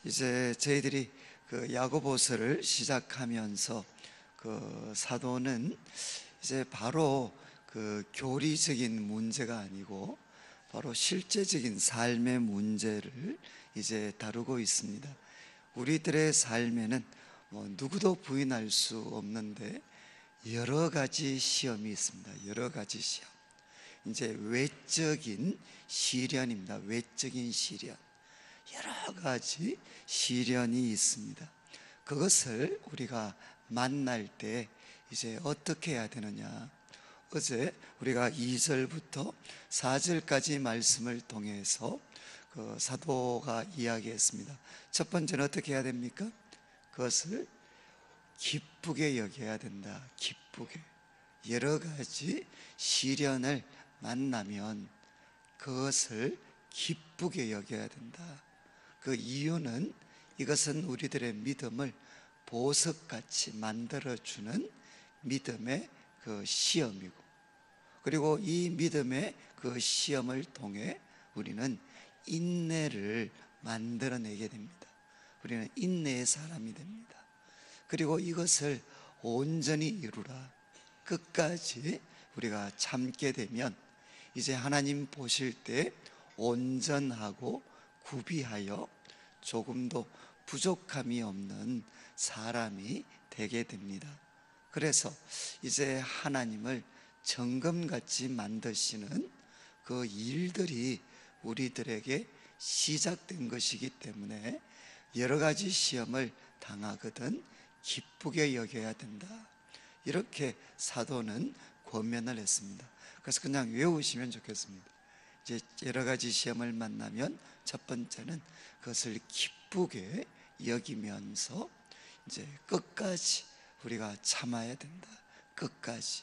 이제 저희들이 그 야고보서를 시작하면서 그 사도는 이제 바로 그 교리적인 문제가 아니고 바로 실제적인 삶의 문제를 이제 다루고 있습니다. 우리들의 삶에는 누구도 부인할 수 없는데 여러 가지 시험이 있습니다. 여러 가지 시험. 이제 외적인 시련입니다. 외적인 시련. 여러 가지 시련이 있습니다. 그것을 우리가 만날 때 이제 어떻게 해야 되느냐. 어제 우리가 2절부터 4절까지 말씀을 통해서 그 사도가 이야기했습니다. 첫 번째는 어떻게 해야 됩니까? 그것을 기쁘게 여겨야 된다. 기쁘게. 여러 가지 시련을 만나면 그것을 기쁘게 여겨야 된다. 그 이유는 이것은 우리들의 믿음을 보석같이 만들어주는 믿음의 그 시험이고, 그리고 이 믿음의 그 시험을 통해 우리는 인내를 만들어내게 됩니다. 우리는 인내의 사람이 됩니다. 그리고 이것을 온전히 이루라. 끝까지 우리가 참게 되면 이제 하나님 보실 때 온전하고 구비하여 조금도 부족함이 없는 사람이 되게 됩니다. 그래서 이제 하나님을 정금같이 만드시는 그 일들이 우리들에게 시작된 것이기 때문에 여러 가지 시험을 당하거든 기쁘게 여겨야 된다. 이렇게 사도는 권면을 했습니다. 그래서 그냥 외우시면 좋겠습니다. 이제 여러 가지 시험을 만나면 첫 번째는 그것을 기쁘게 여기면서 이제 끝까지 우리가 참아야 된다. 끝까지.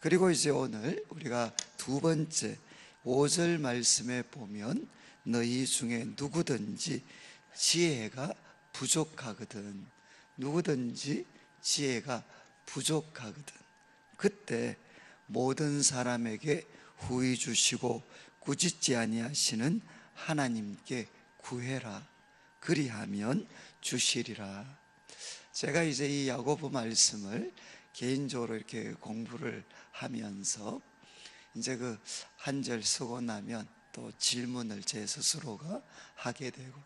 그리고 이제 오늘 우리가 두 번째 5절 말씀에 보면 너희 중에 누구든지 지혜가 부족하거든. 누구든지 지혜가 부족하거든. 그때 모든 사람에게 후히 주시고 꾸짖지 아니하시는 하나님께 구해라. 그리하면 주시리라. 제가 이제 이 야고보 말씀을 개인적으로 이렇게 공부를 하면서 이제 그 한 절 쓰고 나면 또 질문을 제 스스로가 하게 되고,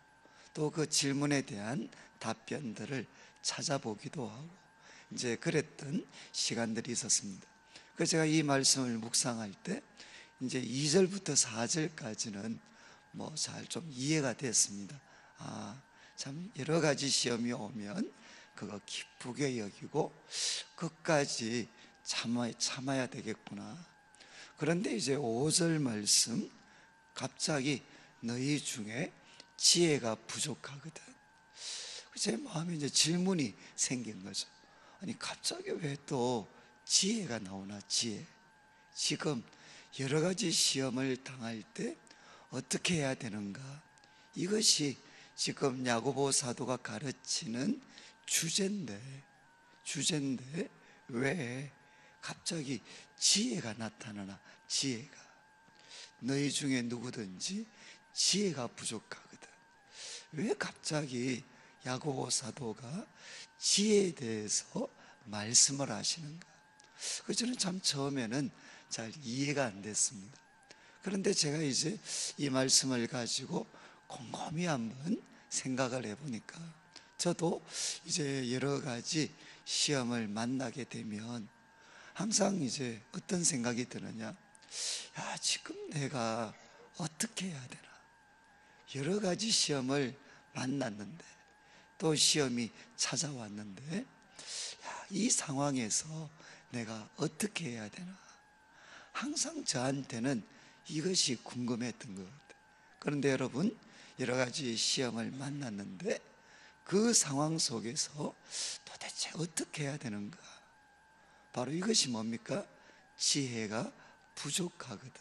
또 그 질문에 대한 답변들을 찾아보기도 하고 이제 그랬던 시간들이 있었습니다. 그래서 제가 이 말씀을 묵상할 때 이제 2절부터 4절까지는 잘 좀 이해가 됐습니다. 참 여러 가지 시험이 오면 그거 기쁘게 여기고 끝까지 참아야 되겠구나. 그런데 이제 5절 말씀 갑자기 너희 중에 지혜가 부족하거든. 제 마음에 이제 질문이 생긴 거죠. 아니 갑자기 왜 또 지혜가 나오나. 지혜. 지금 여러 가지 시험을 당할 때 어떻게 해야 되는가. 이것이 지금 야고보 사도가 가르치는 주제인데 왜 갑자기 지혜가 나타나나. 지혜가. 너희 중에 누구든지 지혜가 부족하거든. 왜 갑자기 야고보 사도가 지혜에 대해서 말씀을 하시는가. 저는 참 처음에는 잘 이해가 안 됐습니다. 그런데 제가 이제 이 말씀을 가지고 곰곰이 한번 생각을 해보니까 저도 이제 여러 가지 시험을 만나게 되면 항상 이제 어떤 생각이 드느냐. 지금 내가 어떻게 해야 되나. 여러 가지 시험을 만났는데, 또 시험이 찾아왔는데 이 상황에서 내가 어떻게 해야 되나. 항상 저한테는 이것이 궁금했던 것 같아요. 그런데 여러분, 여러 가지 시험을 만났는데 그 상황 속에서 도대체 어떻게 해야 되는가. 바로 이것이 뭡니까? 지혜가 부족하거든.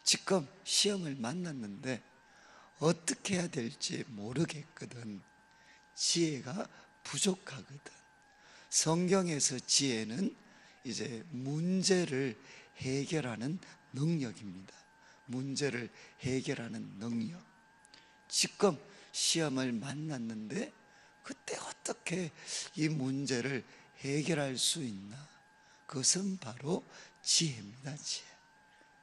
지금 시험을 만났는데 어떻게 해야 될지 모르겠거든. 지혜가 부족하거든. 성경에서 지혜는 이제 문제를 해결하는 능력입니다. 문제를 해결하는 능력. 지금 시험을 만났는데 그때 어떻게 이 문제를 해결할 수 있나? 그것은 바로 지혜입니다. 지혜.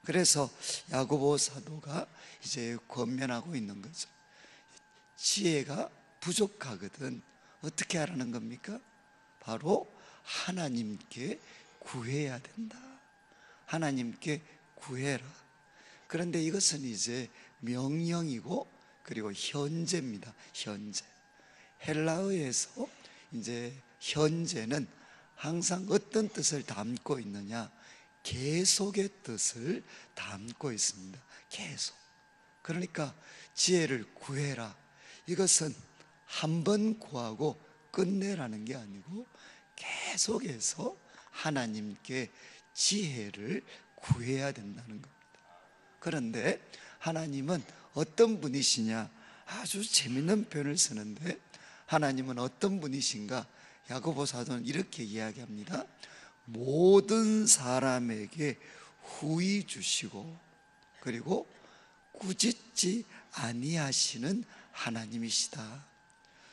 그래서 야고보 사도가 이제 권면하고 있는 거죠. 지혜가 부족하거든 어떻게 하라는 겁니까? 바로 하나님께 구해야 된다. 하나님께 구해라. 그런데 이것은 이제 명령이고 그리고 현재입니다. 현재. 헬라어에서 이제 현재는 항상 어떤 뜻을 담고 있느냐? 계속의 뜻을 담고 있습니다. 계속. 그러니까 지혜를 구해라. 이것은 한 번 구하고 끝내라는 게 아니고 계속해서 하나님께 지혜를 구해야 된다는 겁니다. 그런데 하나님은 어떤 분이시냐? 아주 재밌는 표현을 쓰는데 하나님은 어떤 분이신가? 야고보 사도는 이렇게 이야기합니다. 모든 사람에게 후히 주시고 그리고 꾸짖지 아니하시는 하나님이시다.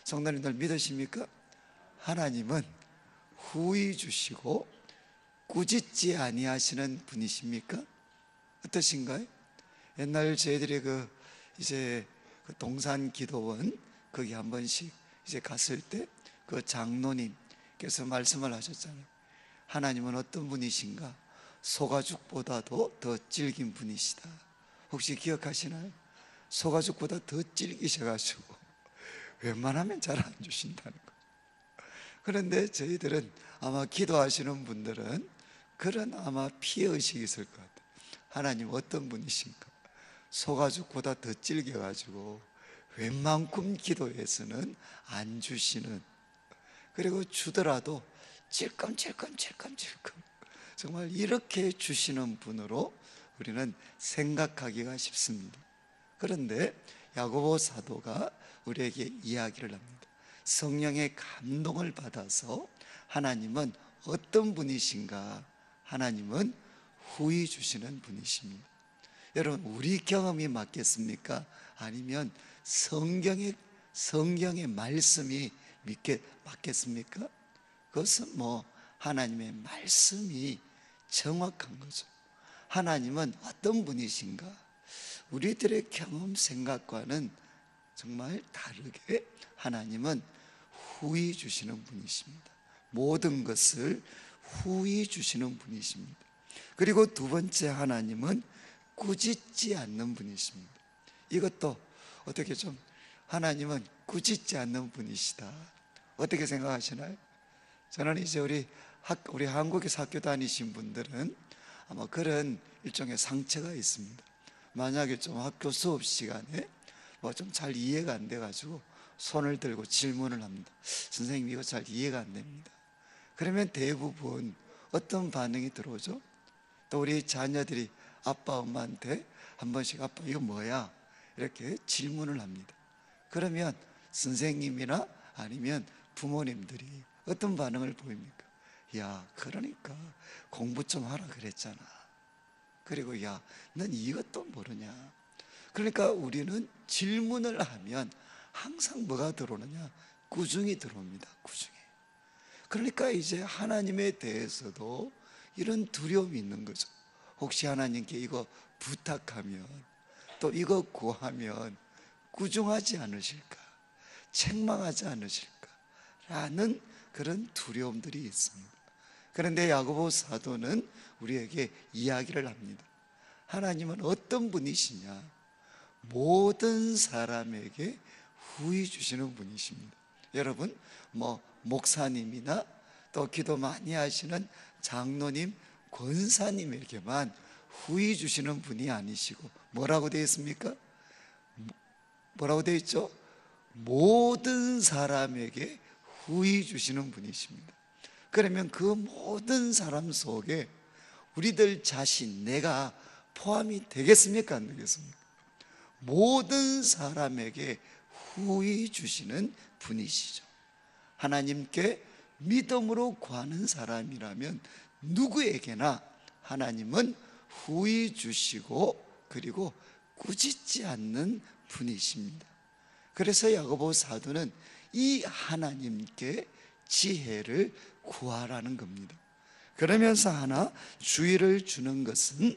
성도님들 믿으십니까? 하나님은 후히 주시고 꾸짖지 아니하시는 분이십니까? 어떠신가요? 옛날 저희들이 이제 동산 기도원 거기 한 번씩 이제 갔을 때 그 장로님께서 말씀을 하셨잖아요. 하나님은 어떤 분이신가? 소가죽보다도 더 질긴 분이시다. 혹시 기억하시나요? 소가죽보다 더 질기셔가지고 웬만하면 잘 안 주신다는 거. 그런데 저희들은 아마 기도하시는 분들은 그런 아마 피해의식이 있을 것 같아요. 하나님 어떤 분이신가? 소가죽보다 더 질겨가지고 웬만큼 기도해서는 안 주시는, 그리고 주더라도 찔끔찔끔 정말 이렇게 주시는 분으로 우리는 생각하기가 쉽습니다. 그런데 야고보 사도가 우리에게 이야기를 합니다. 성령의 감동을 받아서 하나님은 어떤 분이신가? 하나님은 후히 주시는 분이십니다. 여러분, 우리 경험이 맞겠습니까? 아니면 성경의 말씀이 맞겠습니까? 그것은 하나님의 말씀이 정확한 거죠. 하나님은 어떤 분이신가? 우리들의 경험 생각과는 정말 다르게 하나님은 후히 주시는 분이십니다. 모든 것을 후히 주시는 분이십니다. 그리고 두 번째, 하나님은 꾸짖지 않는 분이십니다. 이것도 어떻게 좀, 하나님은 꾸짖지 않는 분이시다. 어떻게 생각하시나요? 저는 이제 우리 한국에서 학교 다니신 분들은 아마 그런 일종의 상처가 있습니다. 만약에 좀 학교 수업 시간에 좀 잘 이해가 안 돼가지고 손을 들고 질문을 합니다. 선생님, 이거 잘 이해가 안 됩니다. 그러면 대부분 어떤 반응이 들어오죠? 또 우리 자녀들이 아빠 엄마한테 한 번씩 아빠 이거 뭐야? 이렇게 질문을 합니다. 그러면 선생님이나 아니면 부모님들이 어떤 반응을 보입니까? 야, 그러니까 공부 좀 하라 그랬잖아. 그리고 야, 넌 이것도 모르냐. 그러니까 우리는 질문을 하면 항상 뭐가 들어오느냐? 꾸중이 들어옵니다. 꾸중이. 그러니까 이제 하나님에 대해서도 이런 두려움이 있는 거죠. 혹시 하나님께 이거 부탁하면, 또 이거 구하면 꾸중하지 않으실까? 책망하지 않으실까? 라는 그런 두려움들이 있습니다. 그런데 야고보 사도는 우리에게 이야기를 합니다. 하나님은 어떤 분이시냐? 모든 사람에게 후히 주시는 분이십니다. 여러분, 목사님이나 또 기도 많이 하시는 장로님, 권사님에게만 후히 주시는 분이 아니시고 뭐라고 되어 있습니까? 뭐라고 되어 있죠? 모든 사람에게 후히 주시는 분이십니다. 그러면 그 모든 사람 속에 우리들 자신, 내가 포함이 되겠습니까? 안 되겠습니까? 모든 사람에게 후히 주시는 분이시죠. 하나님께 믿음으로 구하는 사람이라면 누구에게나 하나님은 후히 주시고 그리고 꾸짖지 않는 분이십니다. 그래서 야고보 사도는 이 하나님께 지혜를 구하라는 겁니다. 그러면서 하나 주의를 주는 것은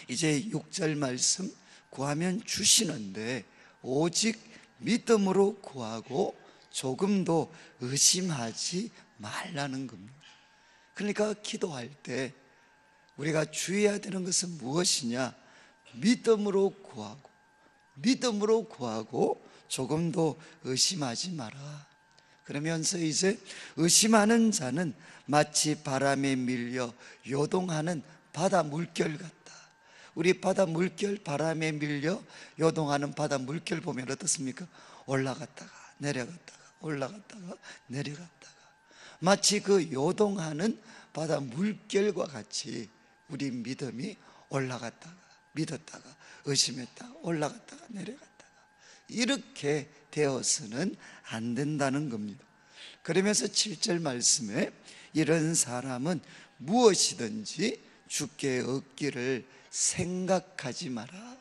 이제 6절 말씀 구하면 주시는데 오직 믿음으로 구하고 조금도 의심하지 말라는 겁니다. 그러니까 기도할 때 우리가 주의해야 되는 것은 무엇이냐? 믿음으로 구하고 조금도 의심하지 마라. 그러면서 이제 의심하는 자는 마치 바람에 밀려 요동하는 바다 물결 같다. 우리 바다 물결, 바람에 밀려 요동하는 바다 물결 보면 어떻습니까? 올라갔다가 내려갔다가 마치 그 요동하는 바다 물결과 같이 우리 믿음이 믿었다가 의심했다가 올라갔다가 내려갔다가 이렇게 되어서는 안 된다는 겁니다. 그러면서 7절 말씀에 이런 사람은 무엇이든지 주께 얻기를 생각하지 마라.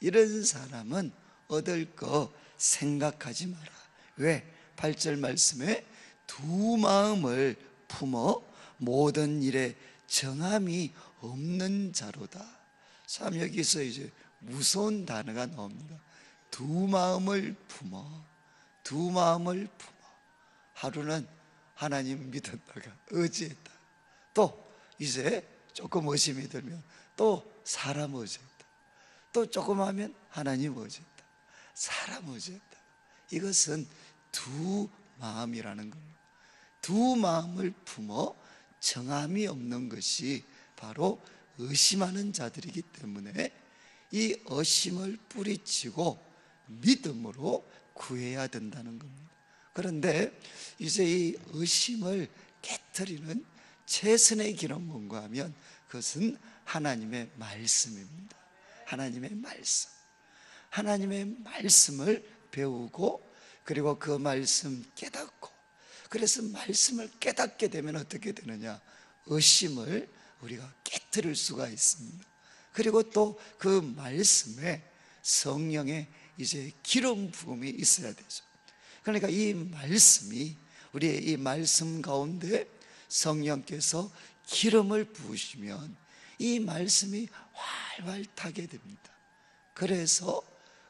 이런 사람은 얻을 거 생각하지 마라. 왜? 8절 말씀에 두 마음을 품어 모든 일에 정함이 없는 자로다. 참 여기서 이제 무서운 단어가 나옵니다. 두 마음을 품어. 하루는 하나님 믿었다가 의지했다. 또 이제 조금 의심이 들면 또 사람 의지했다. 또 조금 하면 하나님 의지했다. 사람 의지했다. 이것은 두 마음이라는 겁니다. 두 마음을 품어 정함이 없는 것이 바로 의심하는 자들이기 때문에 이 의심을 뿌리치고 믿음으로 구해야 된다는 겁니다. 그런데 이제 이 의심을 깨트리는 최선의 길은 뭔가 하면 그것은 하나님의 말씀입니다. 하나님의 말씀을 배우고 그리고 그 말씀 깨닫고, 그래서 말씀을 깨닫게 되면 어떻게 되느냐? 의심을 우리가 깨트릴 수가 있습니다. 그리고 또 그 말씀에 성령의 이제 기름 부음이 있어야 되죠. 그러니까 이 말씀이, 우리의 이 말씀 가운데 성령께서 기름을 부으시면 이 말씀이 활활 타게 됩니다. 그래서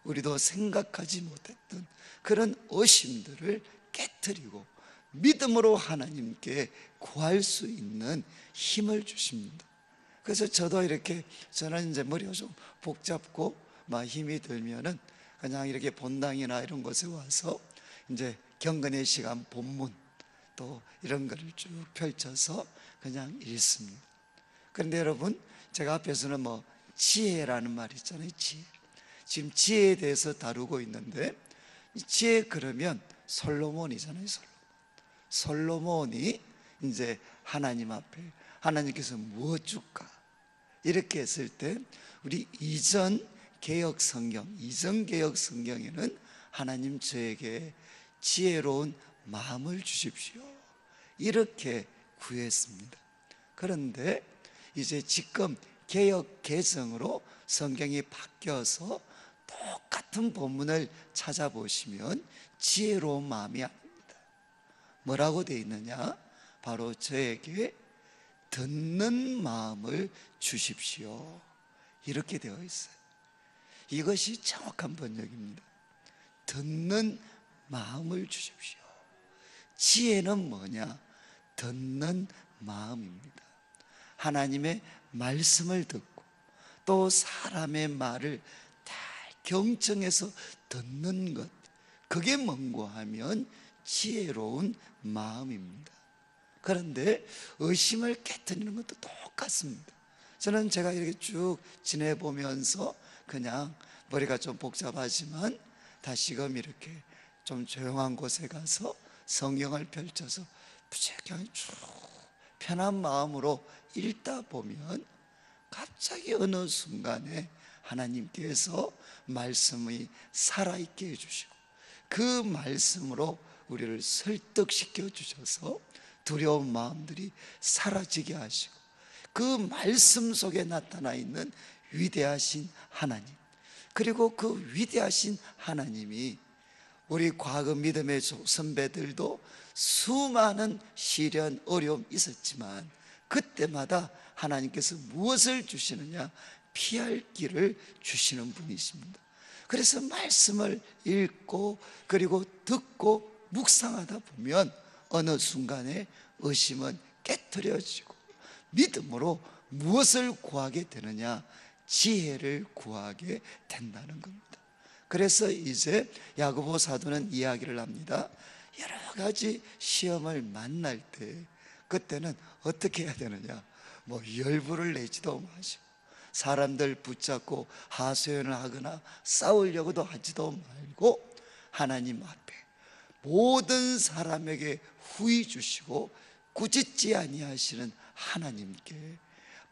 우리도 생각하지 못했던 그런 의심들을 깨트리고 믿음으로 하나님께 구할 수 있는 힘을 주십니다. 그래서 저도 이렇게, 저는 이제 머리가 좀 복잡고 막 힘이 들면은 그냥 이렇게 본당이나 이런 곳에 와서 이제 경건의 시간 본문 또 이런 거를 쭉 펼쳐서 그냥 읽습니다. 그런데 여러분, 제가 앞에서는 뭐 지혜라는 말이 있잖아요. 지금 지혜에 대해서 다루고 있는데, 지혜 그러면 솔로몬이잖아요. 솔로몬이 이제 하나님 앞에 하나님께서 무엇 줄까 이렇게 했을 때, 우리 이전 개역 성경에는 하나님 저에게 지혜로운 마음을 주십시오 이렇게 구했습니다. 그런데 이제 지금 개역 개정으로 성경이 바뀌어서 똑같은 본문을 찾아보시면 지혜로운 마음이 아닙니다. 뭐라고 되어 있느냐? 바로 저에게 듣는 마음을 주십시오 이렇게 되어 있어요. 이것이 정확한 번역입니다. 듣는 마음을 주십시오. 지혜는 뭐냐? 듣는 마음입니다. 하나님의 말씀을 듣고 또 사람의 말을 다 경청해서 듣는 것, 그게 뭔고 하면 지혜로운 마음입니다. 그런데 의심을 깨트리는 것도 똑같습니다. 저는 제가 이렇게 쭉 지내보면서 그냥 머리가 좀 복잡하지만 다시금 이렇게 좀 조용한 곳에 가서 성경을 펼쳐서 부지런히 쭉 편한 마음으로 읽다 보면 갑자기 어느 순간에 하나님께서 말씀이 살아있게 해주시고 그 말씀으로 우리를 설득시켜 주셔서 두려운 마음들이 사라지게 하시고 그 말씀 속에 나타나 있는 위대하신 하나님, 그리고 그 위대하신 하나님이 우리 과거 믿음의 선배들도 수많은 시련, 어려움 있었지만 그때마다 하나님께서 무엇을 주시느냐? 피할 길을 주시는 분이십니다. 그래서 말씀을 읽고 그리고 듣고 묵상하다 보면 어느 순간에 의심은 깨트려지고 믿음으로 무엇을 구하게 되느냐? 지혜를 구하게 된다는 겁니다. 그래서 이제 야고보 사도는 이야기를 합니다. 여러 가지 시험을 만날 때 그때는 어떻게 해야 되느냐? 열불을 내지도 마시고 사람들 붙잡고 하소연을 하거나 싸우려고도 하지도 말고 하나님 앞에 모든 사람에게 후히 주시고 꾸짖지 아니하시는 하나님께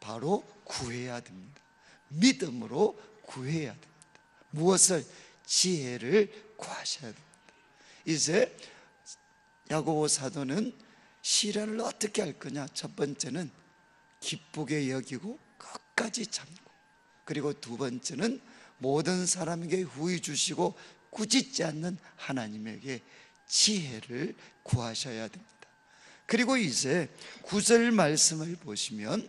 바로 구해야 됩니다. 믿음으로 구해야 됩니다. 무엇을? 지혜를 구하셔야 됩니다. 이제 야고보 사도는 시련을 어떻게 할 거냐? 첫 번째는 기쁘게 여기고 끝까지 참고, 그리고 두 번째는 모든 사람에게 후히 주시고 꾸짖지 않는 하나님에게 지혜를 구하셔야 됩니다. 그리고 이제 9절 말씀을 보시면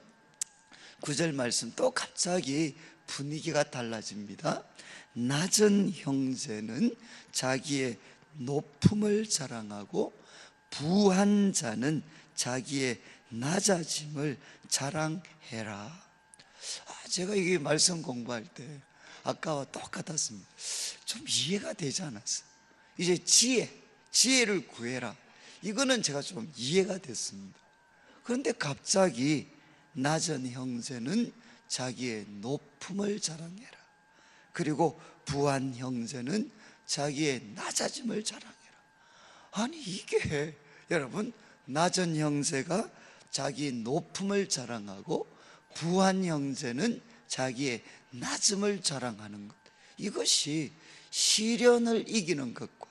9절 말씀 또 갑자기 분위기가 달라집니다. 낮은 형제는 자기의 높음을 자랑하고 부한 자는 자기의 낮아짐을 자랑해라. 제가 이게 말씀 공부할 때 아까와 똑같았습니다. 좀 이해가 되지 않았어요. 이제 지혜를 구해라, 이거는 제가 좀 이해가 됐습니다. 그런데 갑자기 낮은 형제는 자기의 높음을 자랑해라, 그리고 부한 형제는 자기의 낮아짐을 자랑해라. 아니 이게 여러분, 낮은 형제가 자기 높음을 자랑하고 부한 형제는 자기의 낮음을 자랑하는 것, 이것이 시련을 이기는 것과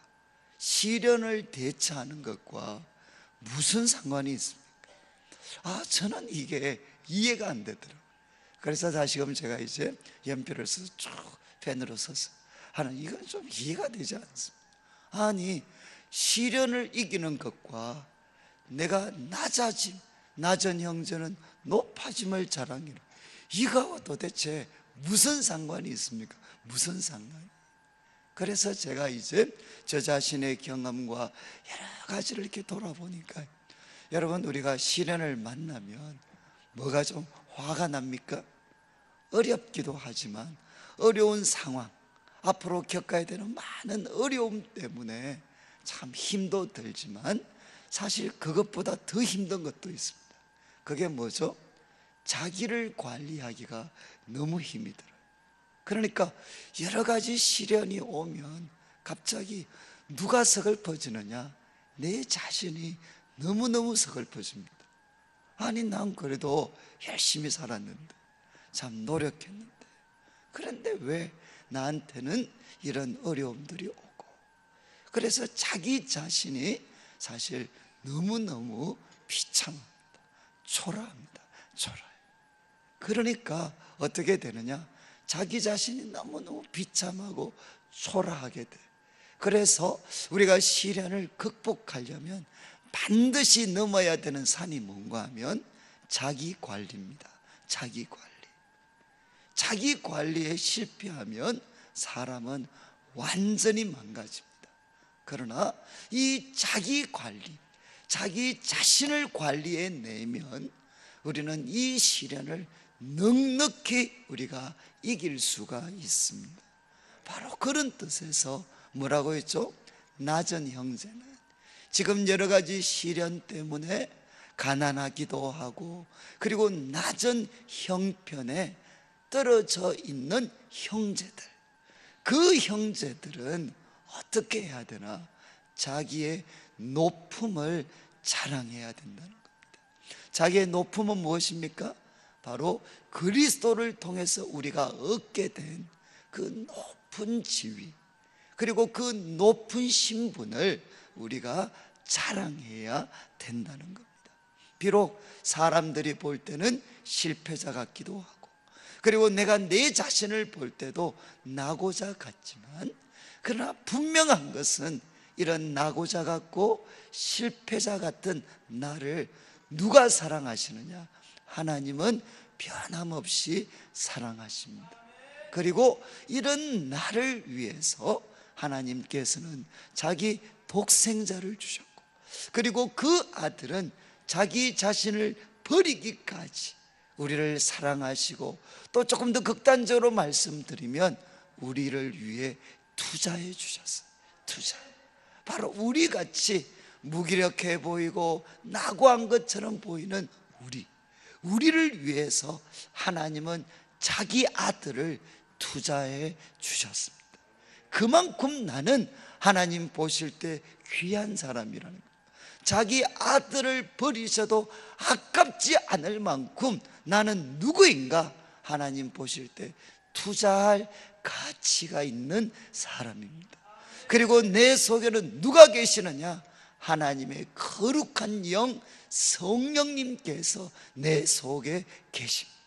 시련을 대처하는 것과 무슨 상관이 있습니까? 저는 이게 이해가 안 되더라고요. 그래서 다시금 제가 이제 연필을 써서 쭉 펜으로 써서 하는, 이건 좀 이해가 되지 않습니다. 아니 시련을 이기는 것과 내가 낮은 형제는 높아짐을 자랑해라, 이거와 도대체 무슨 상관이 있습니까? 무슨 상관이? 그래서 제가 이제 저 자신의 경험과 여러 가지를 이렇게 돌아보니까, 여러분 우리가 시련을 만나면 뭐가 좀 화가 납니까? 어렵기도 하지만 어려운 상황, 앞으로 겪어야 되는 많은 어려움 때문에 참 힘도 들지만 사실 그것보다 더 힘든 것도 있습니다. 그게 뭐죠? 자기를 관리하기가 너무 힘이 들어요. 그러니까 여러 가지 시련이 오면 갑자기 누가 서글퍼지느냐? 내 자신이 너무너무 서글퍼집니다. 아니 난 그래도 열심히 살았는데, 참 노력했는데, 그런데 왜 나한테는 이런 어려움들이 오고, 그래서 자기 자신이 사실 너무너무 비참합니다. 초라합니다. 초라해요. 그러니까 어떻게 되느냐? 자기 자신이 너무너무 비참하고 초라하게 돼. 그래서 우리가 시련을 극복하려면 반드시 넘어야 되는 산이 뭔가 하면 자기 관리입니다. 자기 관리. 자기 관리에 실패하면 사람은 완전히 망가집니다. 그러나 이 자기 관리, 자기 자신을 관리해 내면 우리는 이 시련을 넉넉히 우리가 이길 수가 있습니다. 바로 그런 뜻에서 뭐라고 했죠? 낮은 형제는 지금 여러 가지 시련 때문에 가난하기도 하고, 그리고 낮은 형편에 떨어져 있는 형제들, 그 형제들은 어떻게 해야 되나? 자기의 높음을 자랑해야 된다는 겁니다. 자기의 높음은 무엇입니까? 바로 그리스도를 통해서 우리가 얻게 된 그 높은 지위, 그리고 그 높은 신분을 우리가 자랑해야 된다는 겁니다. 비록 사람들이 볼 때는 실패자 같기도 하고, 그리고 내가 내 자신을 볼 때도 나고자 같지만, 그러나 분명한 것은 이런 나고자 같고 실패자 같은 나를 누가 사랑하시느냐? 하나님은 변함없이 사랑하십니다. 그리고 이런 나를 위해서 하나님께서는 자기 독생자를 주셨고, 그리고 그 아들은 자기 자신을 버리기까지 우리를 사랑하시고, 또 조금 더 극단적으로 말씀드리면 우리를 위해 투자해 주셨어요. 투자. 바로 우리같이 무기력해 보이고 낙오한 것처럼 보이는 우리를 위해서 하나님은 자기 아들을 투자해 주셨습니다. 그만큼 나는 하나님 보실 때 귀한 사람이라는 거예요. 자기 아들을 버리셔도 아깝지 않을 만큼 나는 누구인가? 하나님 보실 때 투자할 가치가 있는 사람입니다. 그리고 내 속에는 누가 계시느냐? 하나님의 거룩한 영 성령님께서 내 속에 계십니다.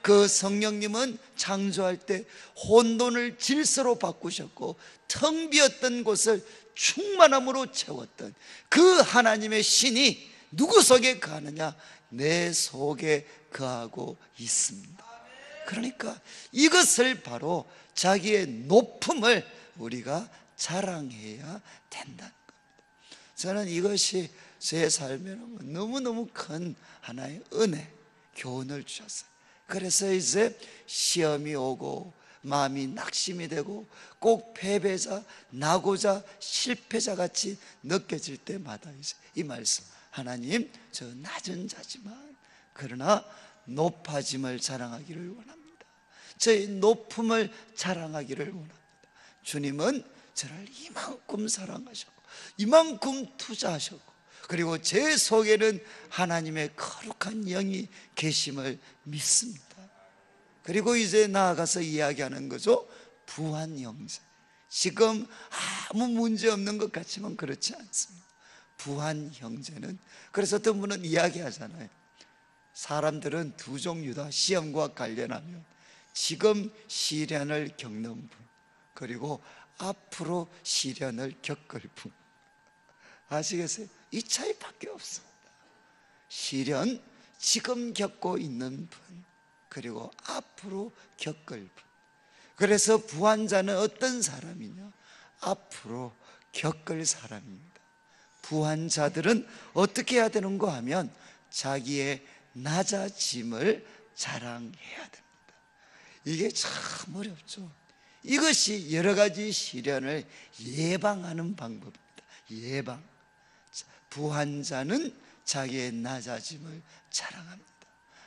그 성령님은 창조할 때 혼돈을 질서로 바꾸셨고, 텅 비었던 곳을 충만함으로 채웠던 그 하나님의 신이 누구 속에 거하느냐? 내 속에 거하고 있습니다. 그러니까 이것을 바로 자기의 높음을 우리가 자랑해야 된다는 겁니다. 저는 이것이 제 삶에 너무너무 큰 하나의 은혜, 교훈을 주셨어요. 그래서 이제 시험이 오고 마음이 낙심이 되고 꼭 패배자, 나고자, 실패자 같이 느껴질 때마다 이제 이 말씀, 하나님, 저 낮은 자지만 그러나 높아짐을 자랑하기를 원합니다. 저의 높음을 자랑하기를 원합니다. 주님은 저를 이만큼 사랑하셨고 이만큼 투자하셨고, 그리고 제 속에는 하나님의 거룩한 영이 계심을 믿습니다. 그리고 이제 나아가서 이야기하는 거죠. 부한 형제. 지금 아무 문제 없는 것 같지만 그렇지 않습니다. 부한 형제는, 그래서 어떤 분은 이야기하잖아요. 사람들은 두 종류다. 시험과 관련하면 지금 시련을 겪는 분, 그리고 앞으로 시련을 겪을 분. 아시겠어요? 이 차이밖에 없습니다. 시련, 지금 겪고 있는 분, 그리고 앞으로 겪을 분. 그래서 부한자는 어떤 사람이냐? 앞으로 겪을 사람입니다. 부한자들은 어떻게 해야 되는가 하면 자기의 낮아짐을 자랑해야 됩니다. 이게 참 어렵죠. 이것이 여러 가지 시련을 예방하는 방법입니다. 예방. 부한 자는 자기의 낮아짐을 자랑합니다.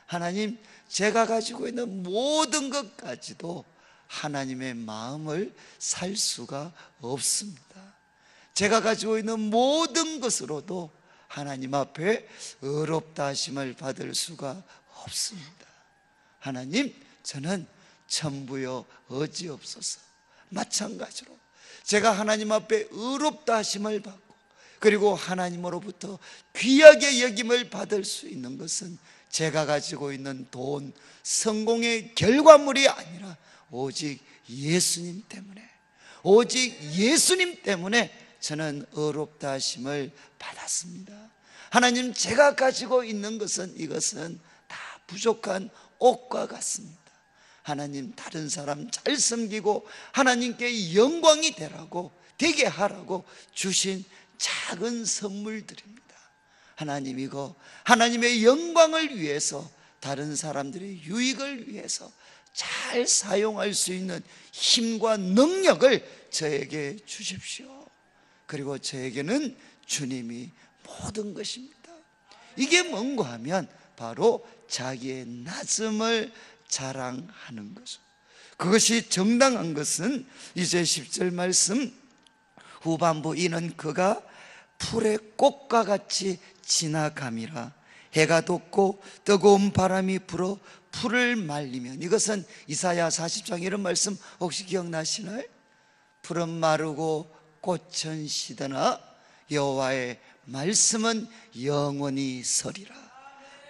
하나님, 제가 가지고 있는 모든 것까지도 하나님의 마음을 살 수가 없습니다. 제가 가지고 있는 모든 것으로도 하나님 앞에 의롭다 하심을 받을 수가 없습니다. 하나님, 저는 천부여 어지없소서. 마찬가지로 제가 하나님 앞에 의롭다 하심을 받고, 그리고 하나님으로부터 귀하게 여김을 받을 수 있는 것은 제가 가지고 있는 돈, 성공의 결과물이 아니라 오직 예수님 때문에, 오직 예수님 때문에 저는 의롭다 하심을 받았습니다. 하나님, 제가 가지고 있는 것은 이것은 다 부족한 옷과 같습니다. 하나님, 다른 사람 잘 섬기고 하나님께 영광이 되게 하라고 주신 작은 선물들입니다. 하나님, 이거 하나님의 영광을 위해서, 다른 사람들의 유익을 위해서 잘 사용할 수 있는 힘과 능력을 저에게 주십시오. 그리고 저에게는 주님이 모든 것입니다. 이게 뭔가 하면 바로 자기의 낮음을 자랑하는 거죠. 그것이 정당한 것은 이제 10절 말씀 후반부, 이는 그가 풀의 꽃과 같이 지나감이라. 해가 돋고 뜨거운 바람이 불어 풀을 말리면, 이것은 이사야 40장 이런 말씀 혹시 기억나시나요? 풀은 마르고 꽃은 시드나 여호와의 말씀은 영원히 서리라.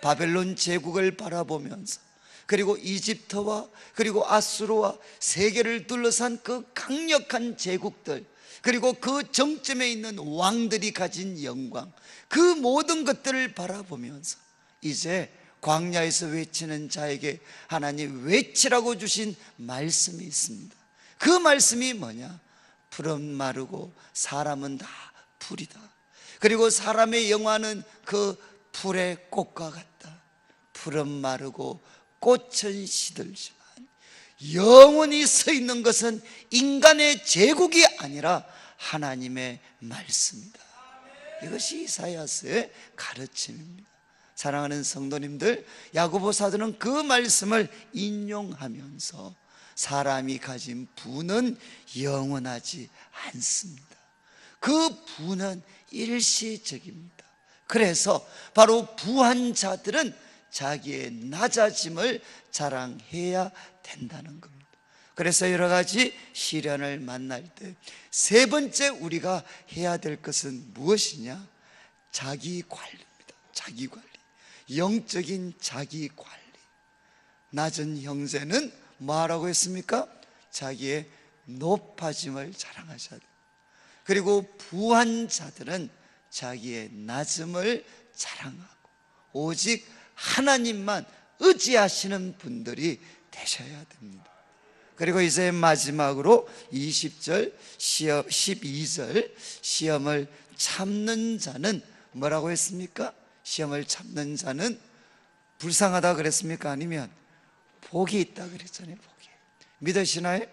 바벨론 제국을 바라보면서 그리고 이집트와 그리고 아수르와 세계를 둘러싼 그 강력한 제국들, 그리고 그 정점에 있는 왕들이 가진 영광, 그 모든 것들을 바라보면서 이제 광야에서 외치는 자에게 하나님 외치라고 주신 말씀이 있습니다. 그 말씀이 뭐냐? 풀은 마르고 사람은 다 풀이다. 그리고 사람의 영화는 그 풀의 꽃과 같다. 풀은 마르고 꽃은 시들지만 영원히 서 있는 것은 인간의 제국이 아니라 하나님의 말씀이다. 이것이 이사야서의 가르침입니다. 사랑하는 성도님들, 야고보 사도는 그 말씀을 인용하면서 사람이 가진 부는 영원하지 않습니다. 그 부는 일시적입니다. 그래서 바로 부한 자들은 자기의 낮아짐을 자랑해야 된다는 겁니다. 그래서 여러 가지 시련을 만날 때 세 번째 우리가 해야 될 것은 무엇이냐? 자기 관리입니다. 자기 관리, 영적인 자기 관리. 낮은 형제는 뭐라고 했습니까? 자기의 높아짐을 자랑하셔야 돼요. 그리고 부한 자들은 자기의 낮음을 자랑하고 오직 하나님만 의지하시는 분들이 되셔야 됩니다. 그리고 이제 마지막으로 20절, 12절, 시험을 참는 자는 뭐라고 했습니까? 시험을 참는 자는 불쌍하다 그랬습니까? 아니면 복이 있다 그랬잖아요. 복이. 믿으시나요?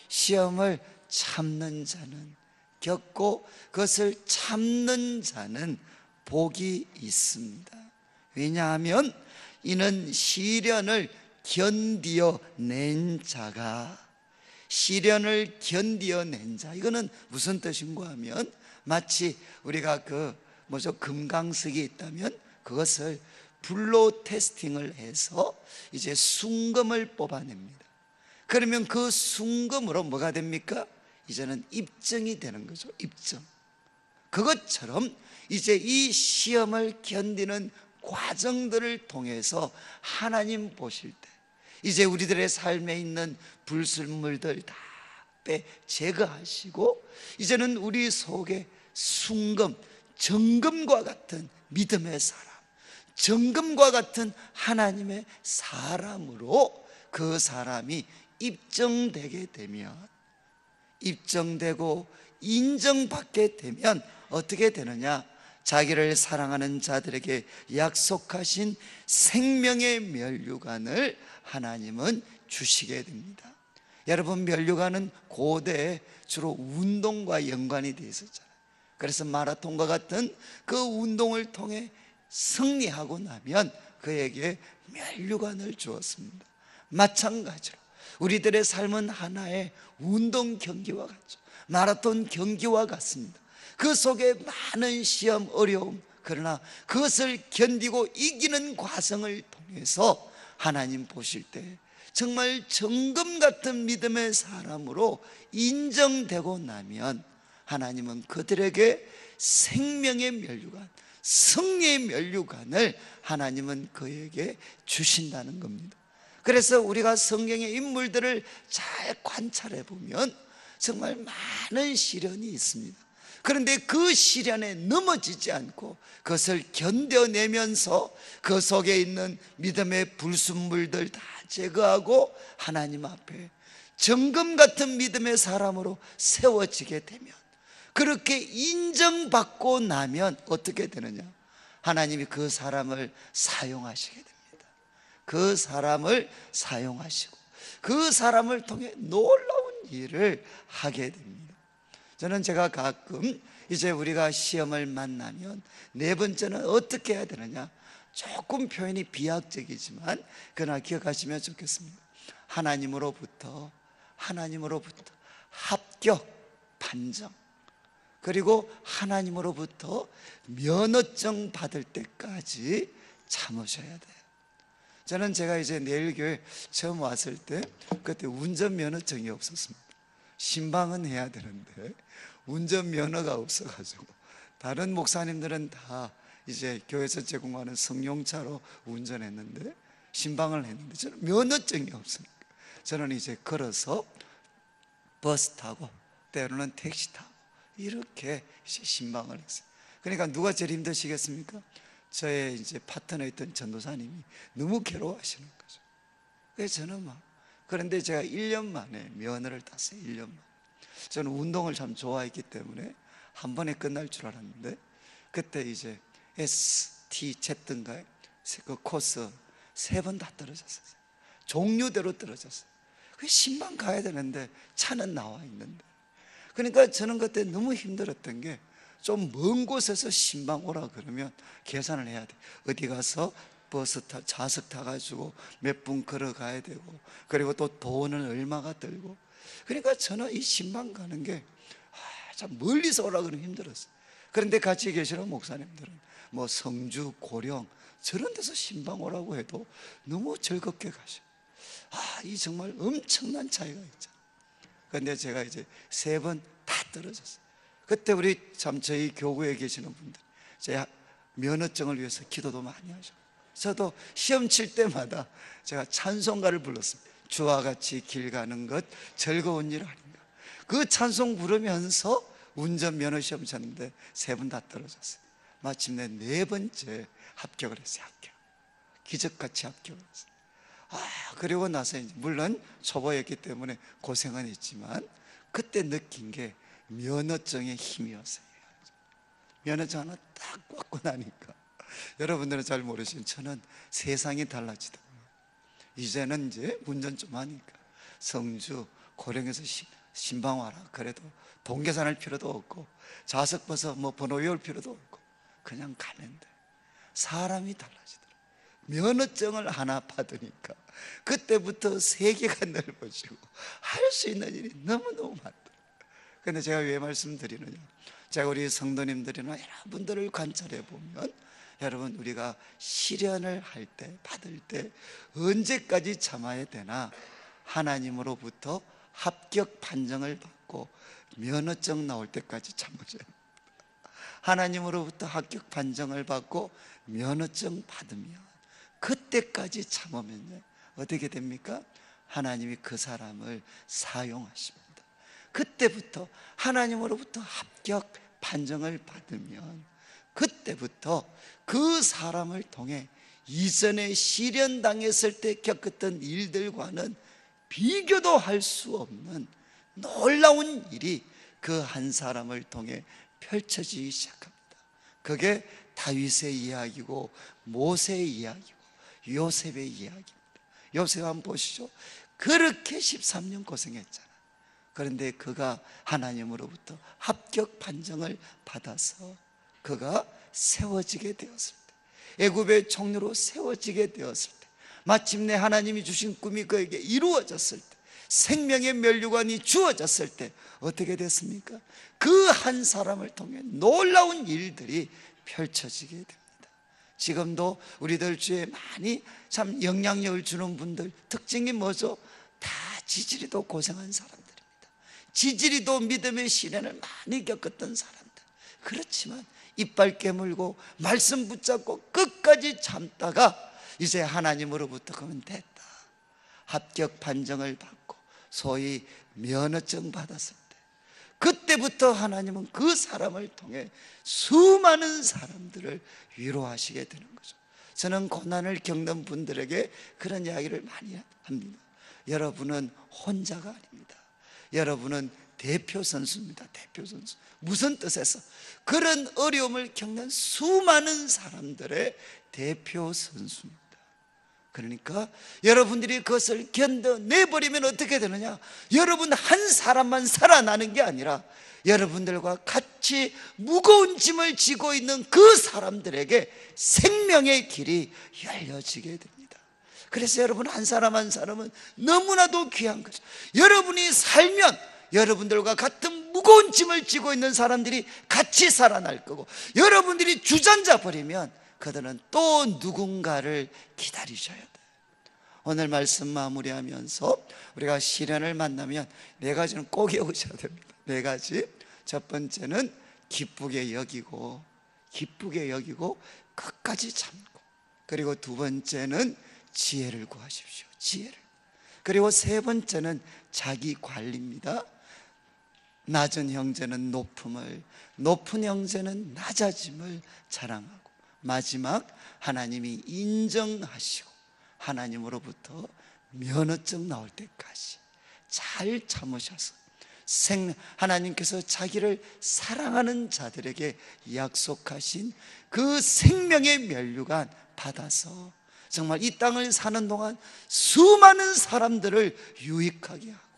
시험을 참는 자는, 겪고 그것을 참는 자는 복이 있습니다. 왜냐하면 이는 시련을 견디어낸 자가, 시련을 견디어낸 자, 이거는 무슨 뜻인가 하면 마치 우리가 금강석이 있다면 그것을 불로 테스팅을 해서 이제 순금을 뽑아냅니다. 그러면 그 순금으로 뭐가 됩니까? 이제는 입증이 되는 거죠. 입증. 그것처럼 이제 이 시험을 견디는 과정들을 통해서 하나님 보실 때 이제 우리들의 삶에 있는 불순물들 다 제거하시고 이제는 우리 속에 순금, 정금과 같은 믿음의 사람, 정금과 같은 하나님의 사람으로 그 사람이 입증되게 되면, 입증되고 인정받게 되면 어떻게 되느냐? 자기를 사랑하는 자들에게 약속하신 생명의 면류관을 하나님은 주시게 됩니다. 여러분, 면류관은 고대에 주로 운동과 연관이 되어 있었잖아요. 그래서 마라톤과 같은 그 운동을 통해 승리하고 나면 그에게 면류관을 주었습니다. 마찬가지로 우리들의 삶은 하나의 운동 경기와 같죠. 마라톤 경기와 같습니다. 그 속에 많은 시험, 어려움, 그러나 그것을 견디고 이기는 과정을 통해서 하나님 보실 때 정말 정금 같은 믿음의 사람으로 인정되고 나면 하나님은 그들에게 생명의 면류관, 승리의 면류관을 하나님은 그에게 주신다는 겁니다. 그래서 우리가 성경의 인물들을 잘 관찰해 보면 정말 많은 시련이 있습니다. 그런데 그 시련에 넘어지지 않고 그것을 견뎌내면서 그 속에 있는 믿음의 불순물들 다 제거하고 하나님 앞에 정금 같은 믿음의 사람으로 세워지게 되면, 그렇게 인정받고 나면 어떻게 되느냐? 하나님이 그 사람을 사용하시게 됩니다. 그 사람을 사용하시고 그 사람을 통해 놀라운 일을 하게 됩니다. 저는 제가 가끔 이제 우리가 시험을 만나면 네 번째는 어떻게 해야 되느냐? 조금 표현이 비약적이지만 그러나 기억하시면 좋겠습니다. 하나님으로부터 합격 판정, 그리고 하나님으로부터 면허증 받을 때까지 참으셔야 돼요. 저는 제가 이제 내일교회 처음 왔을 때 그때 운전면허증이 없었습니다. 신방은 해야 되는데 운전면허가 없어가지고 다른 목사님들은 다 이제 교회에서 제공하는 승용차로 운전했는데 신방을 했는데 저는 면허증이 없으니까 저는 이제 걸어서 버스 타고 때로는 택시 타고 이렇게 이제 신방을 했어요. 그러니까 누가 제일 힘드시겠습니까? 저의 이제 파트너였던 전도사님이 너무 괴로워하시는 거죠. 그래서 저는 그런데 제가 1년 만에 면허를 땄어요. 1년 만에. 저는 운동을 참 좋아했기 때문에 한 번에 끝날 줄 알았는데 그때 이제 STZ인가요? 그 코스 3번 다 떨어졌어요. 종류대로 떨어졌어요. 신방 가야 되는데 차는 나와 있는데, 그러니까 저는 그때 너무 힘들었던 게 좀 먼 곳에서 신방 오라 그러면 계산을 해야 돼. 어디 가서 버스 좌석 타가지고 몇 분 걸어가야 되고, 그리고 또 돈은 얼마가 들고. 그러니까 저는 이 신방 가는 게 참 멀리서 오라 그러면 힘들었어요. 그런데 같이 계시는 목사님들은 뭐 성주, 고령 저런 데서 신방 오라고 해도 너무 즐겁게 가셔. 이 정말 엄청난 차이가 있죠. 그런데 제가 이제 3번 다 떨어졌어요. 그때 우리 참 저희 교구에 계시는 분들 제 면허증을 위해서 기도도 많이 하셨고, 저도 시험 칠 때마다 제가 찬송가를 불렀습니다. 주와 같이 길 가는 것 즐거운 일 아닌가. 그 찬송 부르면서 운전 면허 시험 쳤는데 3번 다 떨어졌어요. 마침내 4번째 합격을 했어요. 기적같이 합격을 했어요. 그리고 나서 이제 물론 초보였기 때문에 고생은 했지만 그때 느낀 게 면허증의 힘이었어요. 면허증 하나 딱 꽂고 나니까 여러분들은 잘 모르시는 저는 세상이 달라지더라고요. 이제는 이제 운전 좀 하니까 성주, 고령에서 신방 와라 그래도 돈 계산할 필요도 없고 좌석 벗어 뭐 번호 외울 필요도 없고 그냥 가면 돼. 사람이 달라지더라고요. 면허증을 하나 받으니까 그때부터 세계가 넓어지고 할 수 있는 일이 너무너무 많더라고요. 그런데 제가 왜 말씀드리느냐, 제가 우리 성도님들이나 여러분들을 관찰해 보면 여러분, 우리가 시련을 할 때, 받을 때 언제까지 참아야 되나? 하나님으로부터 합격 판정을 받고 면허증 나올 때까지 참으셔야 됩니다. 하나님으로부터 합격 판정을 받고 면허증 받으면 그때까지 참으면 어떻게 됩니까? 하나님이 그 사람을 사용하십니다. 그때부터 하나님으로부터 합격 판정을 받으면 그때부터 그 사람을 통해 이전에 시련당했을 때 겪었던 일들과는 비교도 할 수 없는 놀라운 일이 그 한 사람을 통해 펼쳐지기 시작합니다. 그게 다윗의 이야기고 모세의 이야기고 요셉의 이야기입니다. 요셉 한번 보시죠. 그렇게 13년 고생했잖아요. 그런데 그가 하나님으로부터 합격 판정을 받아서 그가 세워지게 되었을 때, 애굽의 총리로 세워지게 되었을 때, 마침내 하나님이 주신 꿈이 그에게 이루어졌을 때, 생명의 면류관이 주어졌을 때 어떻게 됐습니까? 그 한 사람을 통해 놀라운 일들이 펼쳐지게 됩니다. 지금도 우리들 주에 많이 참 영향력을 주는 분들 특징이 뭐죠? 다 지지리도 고생한 사람들입니다. 지지리도 믿음의 시련을 많이 겪었던 사람들. 그렇지만 이빨 깨물고 말씀 붙잡고 끝까지 참다가 이제 하나님으로부터 그러면 됐다, 합격 판정을 받고 소위 면허증 받았을 때, 그때부터 하나님은 그 사람을 통해 수많은 사람들을 위로하시게 되는 거죠. 저는 고난을 겪는 분들에게 그런 이야기를 많이 합니다. 여러분은 혼자가 아닙니다. 여러분은 대표 선수입니다. 대표 선수. 무슨 뜻에서? 그런 어려움을 겪는 수많은 사람들의 대표 선수입니다. 그러니까 여러분들이 그것을 견뎌내버리면 어떻게 되느냐? 여러분 한 사람만 살아나는 게 아니라 여러분들과 같이 무거운 짐을 지고 있는 그 사람들에게 생명의 길이 열려지게 됩니다. 그래서 여러분 한 사람 한 사람은 너무나도 귀한 거죠. 여러분이 살면 여러분들과 같은 무거운 짐을 지고 있는 사람들이 같이 살아날 거고, 여러분들이 주저앉아 버리면 그들은 또 누군가를 기다리셔야 돼요. 오늘 말씀 마무리하면서 우리가 시련을 만나면 4가지는 꼭 외우셔야 됩니다. 4가지. 첫 번째는 기쁘게 여기고 끝까지 참고, 그리고 두 번째는 지혜를 구하십시오. 지혜를. 그리고 세 번째는 자기 관리입니다. 낮은 형제는 높음을, 높은 형제는 낮아짐을 자랑하고, 마지막 하나님이 인정하시고 하나님으로부터 면허증 나올 때까지 잘 참으셔서 하나님께서 자기를 사랑하는 자들에게 약속하신 그 생명의 면류관 받아서 정말 이 땅을 사는 동안 수많은 사람들을 유익하게 하고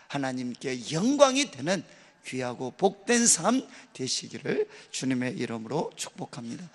하나님께 영광이 되는 귀하고 복된 삶 되시기를 주님의 이름으로 축복합니다.